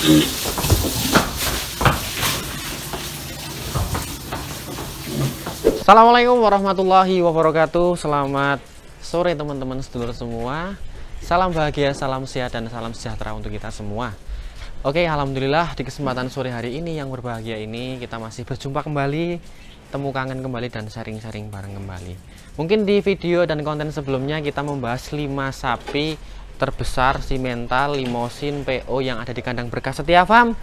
Assalamualaikum warahmatullahi wabarakatuh. Selamat sore teman-teman sedulur semua. Salam bahagia, salam sehat, dan salam sejahtera untuk kita semua. Oke, alhamdulillah di kesempatan sore hari ini yang berbahagia ini kita masih berjumpa kembali, temu kangen kembali, dan sharing-sharing bareng kembali. Mungkin di video dan konten sebelumnya kita membahas 5 sapi terbesar simental limosin PO yang ada di kandang Berkah Setia Farm.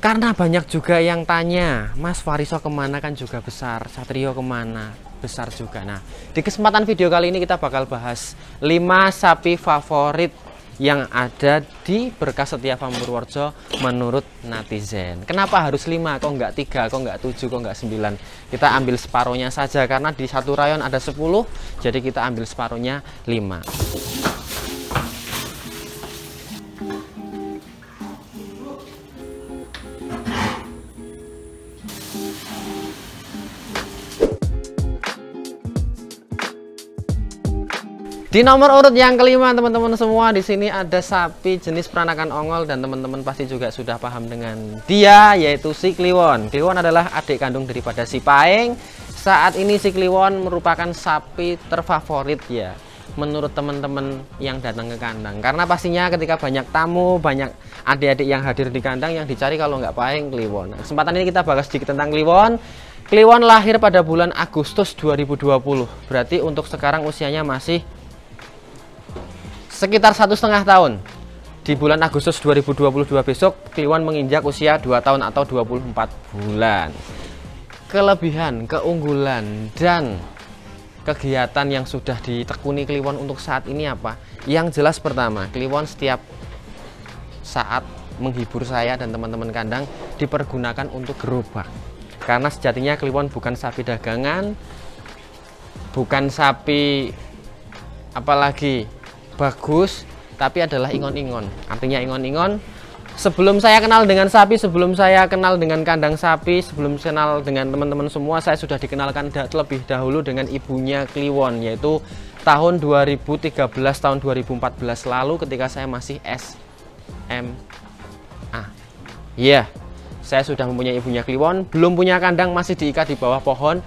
Karena banyak juga yang tanya, Mas Fariso kemana, kan juga besar, Satrio kemana, besar juga. Nah, di kesempatan video kali ini kita bakal bahas 5 sapi favorit yang ada di Berkah Setia Farm Purworejo menurut netizen. Kenapa harus 5? Kok nggak 3, kok nggak 7, kok nggak 9? Kita ambil separuhnya saja, karena di satu rayon ada 10, jadi kita ambil separuhnya 5. Di nomor urut yang kelima teman-teman semua, di sini ada sapi jenis peranakan ongol, dan teman-teman pasti juga sudah paham dengan dia, yaitu si Kliwon. Kliwon adalah adik kandung daripada si Paeng. Saat ini si Kliwon merupakan sapi terfavorit ya menurut teman-teman yang datang ke kandang, karena pastinya ketika banyak tamu, banyak adik-adik yang hadir di kandang, yang dicari kalau nggak Paeng, Kliwon. Kesempatan ini kita bahas sedikit tentang Kliwon. Kliwon lahir pada bulan Agustus 2020, berarti untuk sekarang usianya masih sekitar 1,5 tahun. Di bulan Agustus 2022 besok Kliwon menginjak usia 2 tahun atau 24 bulan. Kelebihan, keunggulan, dan kegiatan yang sudah ditekuni Kliwon untuk saat ini apa? Yang jelas pertama, Kliwon setiap saat menghibur saya dan teman-teman kandang dipergunakan untuk gerobak. Karena sejatinya Kliwon bukan sapi dagangan, bukan sapi apalagi bagus, tapi adalah ingon-ingon. Artinya ingon-ingon. Sebelum saya kenal dengan sapi, sebelum saya kenal dengan kandang sapi, sebelum kenal dengan teman-teman semua, saya sudah dikenalkan terlebih dahulu dengan ibunya Kliwon, yaitu tahun 2013, tahun 2014 lalu ketika saya masih SMA. Iya, saya sudah mempunyai ibunya Kliwon, belum punya kandang, masih diikat di bawah pohon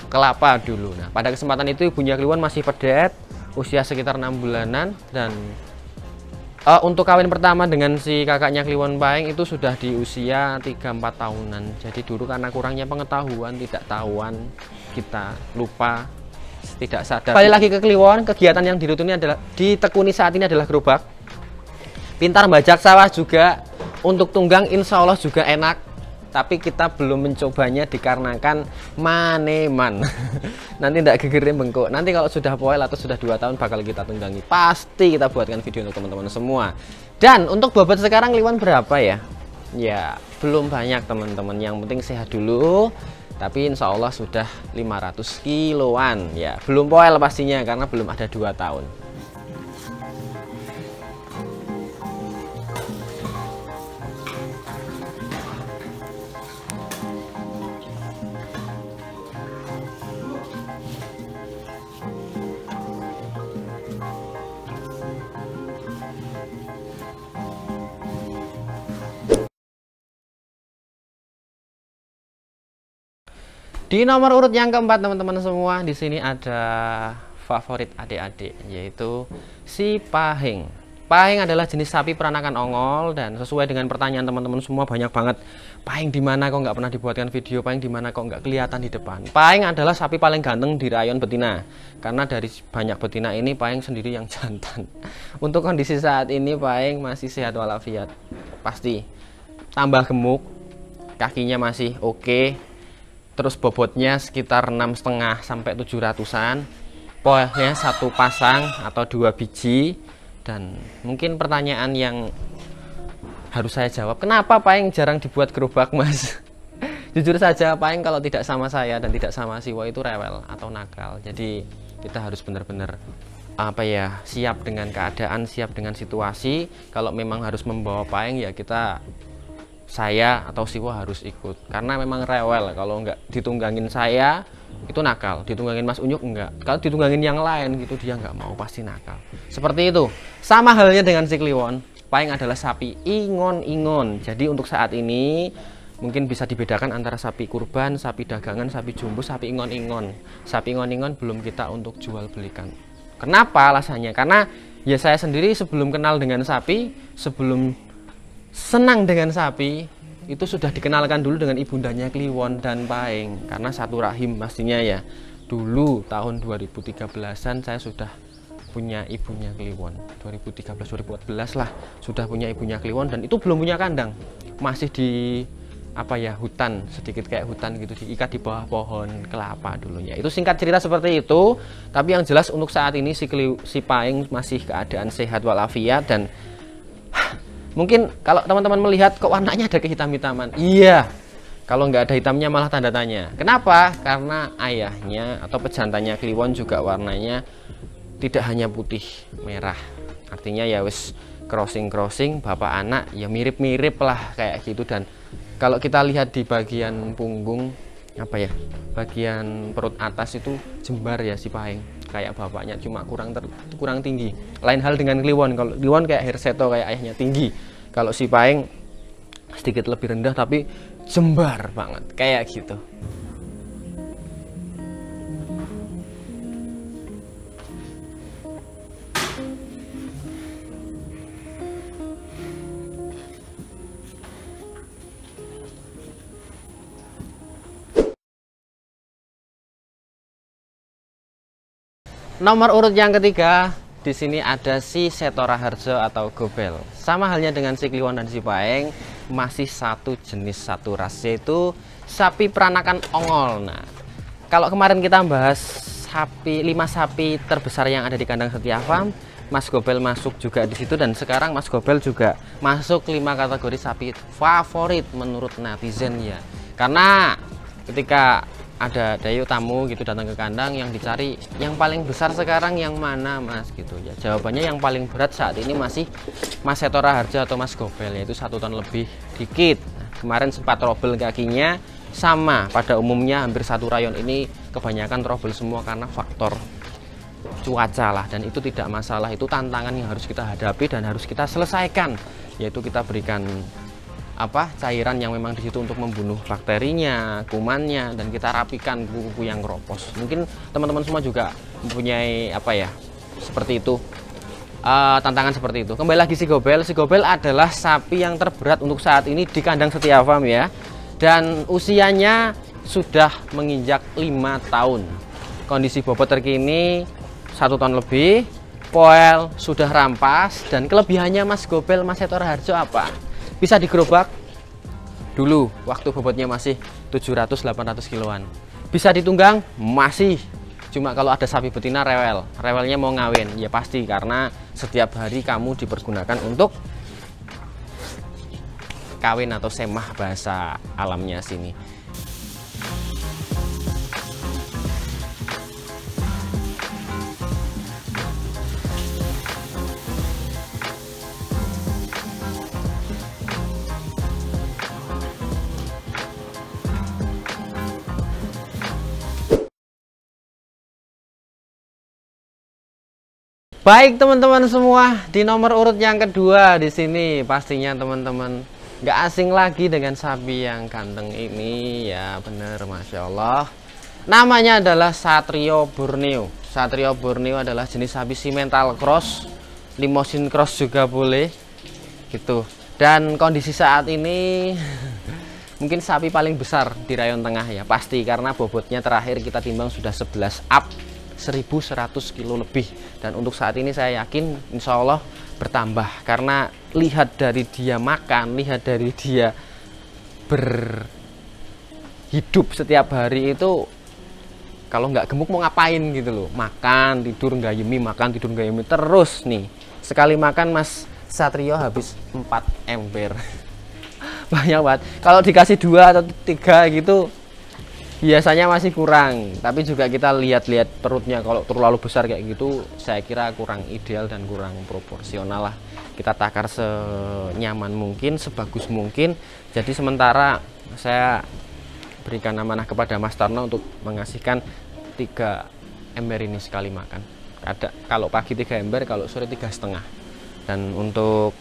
kelapa dulu. Nah, pada kesempatan itu ibunya Kliwon masih pedet, usia sekitar 6 bulanan, dan untuk kawin pertama dengan si kakaknya Kliwon Paeng itu sudah di usia 3-4 tahunan. Jadi dulu karena kurangnya pengetahuan, tidak tahuan, kita lupa, tidak sadar. Balik lagi ke Kliwon, kegiatan yang ditekuni saat ini adalah gerobak. Pintar bajak sawah juga, untuk tunggang insya Allah juga enak. Tapi kita belum mencobanya dikarenakan maneman. Nanti tidak gegernya bengkok. Nanti kalau sudah poel atau sudah 2 tahun bakal kita tunggangi. Pasti kita buatkan video untuk teman-teman semua. Dan untuk bobot sekarang Kliwon berapa ya? Ya belum banyak teman-teman. Yang penting sehat dulu. Tapi insya Allah sudah 500 kiloan. Ya belum poel pastinya karena belum ada 2 tahun. Di nomor urut yang keempat teman-teman semua, di sini ada favorit adik-adik, yaitu si Paeng. Paeng adalah jenis sapi peranakan ongol, dan sesuai dengan pertanyaan teman-teman semua banyak banget, Paeng di mana kok nggak pernah dibuatkan video, Paeng di mana kok nggak kelihatan di depan. Paeng adalah sapi paling ganteng di rayon betina, karena dari banyak betina ini Paeng sendiri yang jantan. Untuk kondisi saat ini Paeng masih sehat walafiat, pasti tambah gemuk, kakinya masih oke. Terus bobotnya sekitar 6,5 sampai 700-an. Poelnya 1 pasang atau 2 biji. Dan mungkin pertanyaan yang harus saya jawab, kenapa Paeng jarang dibuat gerobak, Mas? Jujur saja, Paeng kalau tidak sama saya dan tidak sama Siwo itu rewel atau nakal. Jadi kita harus benar-benar siap dengan keadaan, siap dengan situasi. Kalau memang harus membawa Paeng, ya saya atau Siwo harus ikut, karena memang rewel. Kalau nggak ditunggangin saya itu nakal, ditunggangin Mas Unyuk enggak, kalau ditunggangin yang lain gitu dia nggak mau, pasti nakal. Seperti itu. Sama halnya dengan si Kliwon. Pahing adalah sapi ingon-ingon. Jadi untuk saat ini mungkin bisa dibedakan antara sapi kurban, sapi dagangan, sapi jumbo, sapi ingon-ingon. Sapi ingon-ingon belum kita untuk jual belikan. Kenapa alasannya? Karena ya saya sendiri sebelum kenal dengan sapi, sebelum senang dengan sapi, itu sudah dikenalkan dulu dengan ibundanya Kliwon dan Pahing. Karena satu rahim pastinya ya. Dulu tahun 2013-an saya sudah punya ibunya Kliwon, 2013-2014 lah sudah punya ibunya Kliwon, dan itu belum punya kandang, masih di apa ya, hutan, sedikit kayak hutan gitu, diikat di bawah pohon kelapa dulunya. Itu singkat cerita seperti itu. Tapi yang jelas untuk saat ini si Pahing masih keadaan sehat walafiat. Dan mungkin kalau teman-teman melihat kok warnanya ada kehitam-hitaman, iya, kalau nggak ada hitamnya malah tanda tanya. Kenapa? Karena ayahnya atau pejantannya Kliwon juga warnanya tidak hanya putih merah, artinya ya wis crossing bapak anak ya mirip-mirip lah kayak gitu. Dan kalau kita lihat di bagian punggung apa ya, bagian perut atas itu jembar ya si Pahing kayak bapaknya, cuma kurang tinggi. Lain hal dengan Kliwon. Kalau Kliwon kayak Herseto kayak ayahnya tinggi, kalau si Pahing sedikit lebih rendah tapi jembar banget kayak gitu. Nomor urut yang ketiga, di sini ada si Seto Raharjo atau Gobel. Sama halnya dengan si Kliwon dan si Pahing, masih satu jenis satu ras, yaitu sapi peranakan ongol. Nah, kalau kemarin kita bahas sapi 5 sapi terbesar yang ada di kandang Setia Farm, Mas Gobel masuk juga di situ, dan sekarang Mas Gobel juga masuk 5 kategori sapi favorit menurut netizen ya. Karena ketika ada dayu tamu gitu datang ke kandang, yang dicari yang paling besar sekarang yang mana Mas gitu ya, jawabannya yang paling berat saat ini masih Mas Seto Raharjo atau Mas Gobel, yaitu 1 ton lebih dikit. Nah, kemarin sempat trouble kakinya, sama pada umumnya hampir satu rayon ini kebanyakan trouble semua karena faktor cuaca lah, dan itu tidak masalah, itu tantangan yang harus kita hadapi dan harus kita selesaikan, yaitu kita berikan cairan yang memang di situ untuk membunuh bakterinya, kumannya, dan kita rapikan kuku-kuku yang keropos. Mungkin teman-teman semua juga mempunyai seperti itu, tantangan seperti itu. Kembali lagi si Gobel adalah sapi yang terberat untuk saat ini di kandang Setia Farm ya, dan usianya sudah menginjak 5 tahun. Kondisi bobot terkini 1 ton lebih, poel sudah rampas, dan kelebihannya Mas Gobel, Mas Seto Raharjo apa? Bisa digerobak dulu waktu bobotnya masih 700-800 kiloan. Bisa ditunggang masih, cuma kalau ada sapi betina rewelnya mau ngawin ya pasti, karena setiap hari kamu dipergunakan untuk kawin atau semah bahasa alamnya sini. Baik teman-teman semua, di nomor urut yang kedua di sini pastinya teman-teman nggak asing lagi dengan sapi yang ganteng ini ya, bener Masya Allah. Namanya adalah Satrio Borneo. Satrio Borneo adalah jenis sapi simental cross, limousine cross juga boleh gitu. Dan kondisi saat ini mungkin sapi paling besar di rayon tengah ya pasti, karena bobotnya terakhir kita timbang sudah 11 up, 1100 kilo lebih. Dan untuk saat ini saya yakin insya Allah bertambah, karena lihat dari dia makan, lihat dari dia berhidup setiap hari itu, kalau nggak gemuk mau ngapain gitu loh. Makan tidur gayemi, makan tidur gayemi terus nih. Sekali makan Mas Satrio habis 4 ember. Banyak banget. Kalau dikasih 2 atau 3 gitu biasanya masih kurang, tapi juga kita lihat-lihat perutnya, kalau terlalu besar kayak gitu saya kira kurang ideal dan kurang proporsional lah. Kita takar senyaman mungkin, sebagus mungkin. Jadi sementara saya berikan amanah kepada Mas Tarno untuk mengasihkan 3 ember ini sekali makan. Kalau pagi 3 ember, kalau sore 3,5. Dan untuk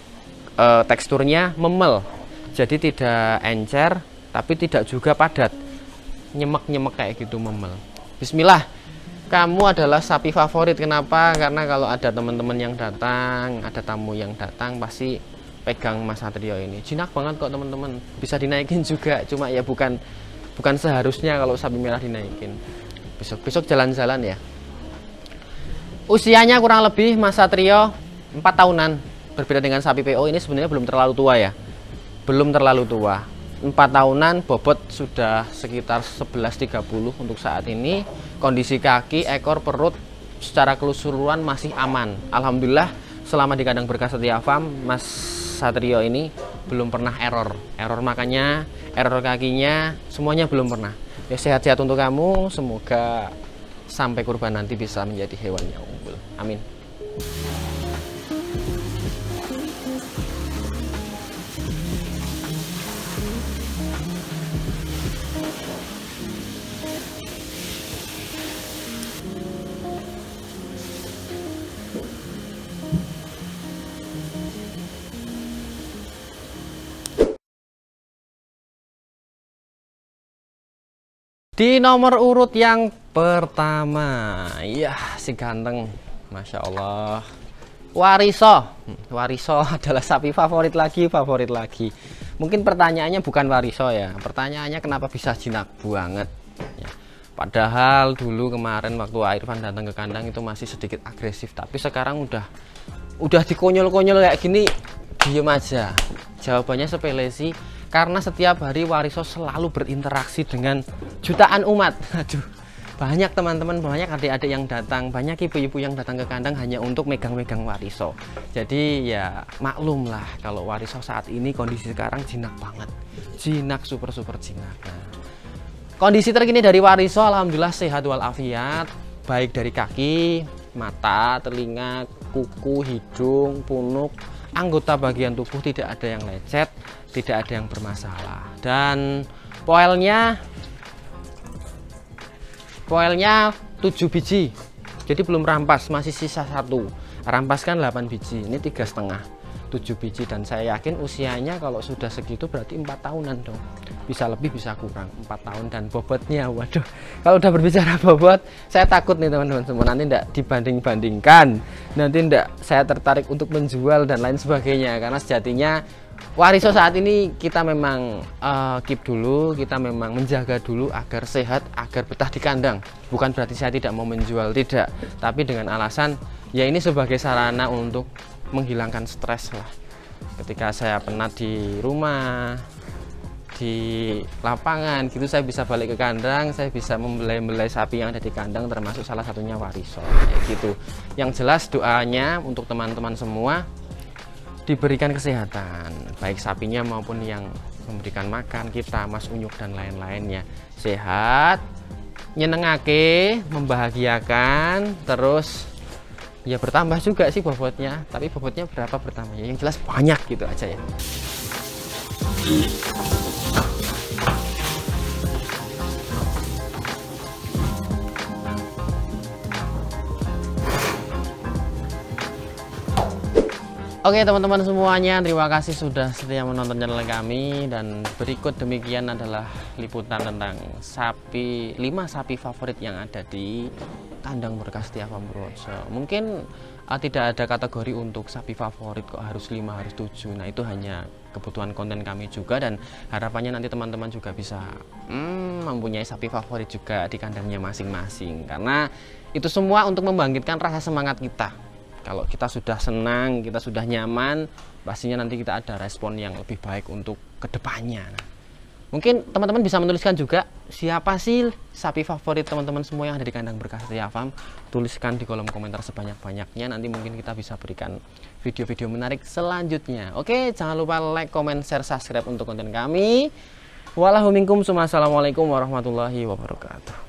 teksturnya memel, jadi tidak encer tapi tidak juga padat, nyemek-nyemek kayak gitu, memel. Bismillah, kamu adalah sapi favorit. Kenapa? Karena kalau ada teman-teman yang datang, ada tamu yang datang, pasti pegang Mas Satrio ini. Jinak banget kok teman-teman, bisa dinaikin juga, cuma ya bukan seharusnya kalau sapi merah dinaikin. Besok jalan-jalan ya. Usianya kurang lebih Mas Satrio 4 tahunan. Berbeda dengan sapi PO, ini sebenarnya belum terlalu tua ya. Belum terlalu tua. 4 tahunan, bobot sudah sekitar 11.30 untuk saat ini. Kondisi kaki, ekor, perut secara keseluruhan masih aman. Alhamdulillah, selama di kandang Berkah Setia Farm, Mas Satrio ini belum pernah error makanya, error kakinya, semuanya belum pernah. Ya, sehat-sehat untuk kamu, semoga sampai kurban nanti bisa menjadi hewan yang unggul. Amin. Di nomor urut yang pertama, ya si ganteng, Masya Allah, Wariso. Wariso adalah sapi favorit lagi. Mungkin pertanyaannya bukan Wariso ya, pertanyaannya kenapa bisa jinak banget ya. Padahal dulu kemarin waktu Irfan datang ke kandang itu masih sedikit agresif, tapi sekarang udah dikonyol-konyol kayak gini, diem aja. Jawabannya sepele sih, karena setiap hari Wariso selalu berinteraksi dengan jutaan umat. Aduh, banyak teman-teman, banyak adik-adik yang datang, banyak ibu-ibu yang datang ke kandang hanya untuk megang-megang Wariso. Jadi ya maklum lah kalau Wariso saat ini kondisi sekarang jinak banget, jinak, super jinak. Nah, kondisi terkini dari Wariso alhamdulillah sehat walafiat, baik dari kaki, mata, telinga, kuku, hidung, punuk, anggota bagian tubuh tidak ada yang lecet, tidak ada yang bermasalah. Dan poelnya 7 biji, jadi belum rampas, masih sisa 1. Rampas kan 8 biji, ini 3,5, 7 biji. Dan saya yakin usianya kalau sudah segitu berarti 4 tahunan dong, bisa lebih bisa kurang 4 tahun. Dan bobotnya, waduh, kalau udah berbicara bobot saya takut nih teman-teman semua, nanti tidak dibanding-bandingkan, nanti tidak saya tertarik untuk menjual dan lain sebagainya. Karena sejatinya Wariso saat ini kita memang keep dulu, kita memang menjaga dulu agar sehat, agar betah di kandang. Bukan berarti saya tidak mau menjual, tidak, tapi dengan alasan ya ini sebagai sarana untuk menghilangkan stres lah. Ketika saya penat di rumah, di lapangan gitu, saya bisa balik ke kandang, saya bisa membelai sapi yang ada di kandang, termasuk salah satunya Wariso gitu. Yang jelas doanya untuk teman-teman semua diberikan kesehatan, baik sapinya maupun yang memberikan makan kita, Mas Unyuk dan lain-lainnya, sehat, nyenengake, membahagiakan, terus ya bertambah juga sih bobotnya. Tapi bobotnya berapa bertambah ya, yang jelas banyak gitu aja ya. Oke teman-teman semuanya, terima kasih sudah setia menonton channel kami. Dan berikut demikian adalah liputan tentang 5 sapi favorit yang ada di kandang Berkah Setia Farm Purworejo. Mungkin tidak ada kategori untuk sapi favorit kok harus 5, harus 7. Nah itu hanya kebutuhan konten kami juga, dan harapannya nanti teman-teman juga bisa mempunyai sapi favorit juga di kandangnya masing-masing. Karena itu semua untuk membangkitkan rasa semangat kita. Kalau kita sudah senang, kita sudah nyaman, pastinya nanti kita ada respon yang lebih baik untuk kedepannya. Mungkin teman-teman bisa menuliskan juga siapa sih sapi favorit teman-teman semua yang ada di kandang Berkah Setia Farm. Tuliskan di kolom komentar sebanyak-banyaknya, nanti mungkin kita bisa berikan video-video menarik selanjutnya. Oke, jangan lupa like, comment, share, subscribe untuk konten kami. Wassalamualaikum warahmatullahi wabarakatuh.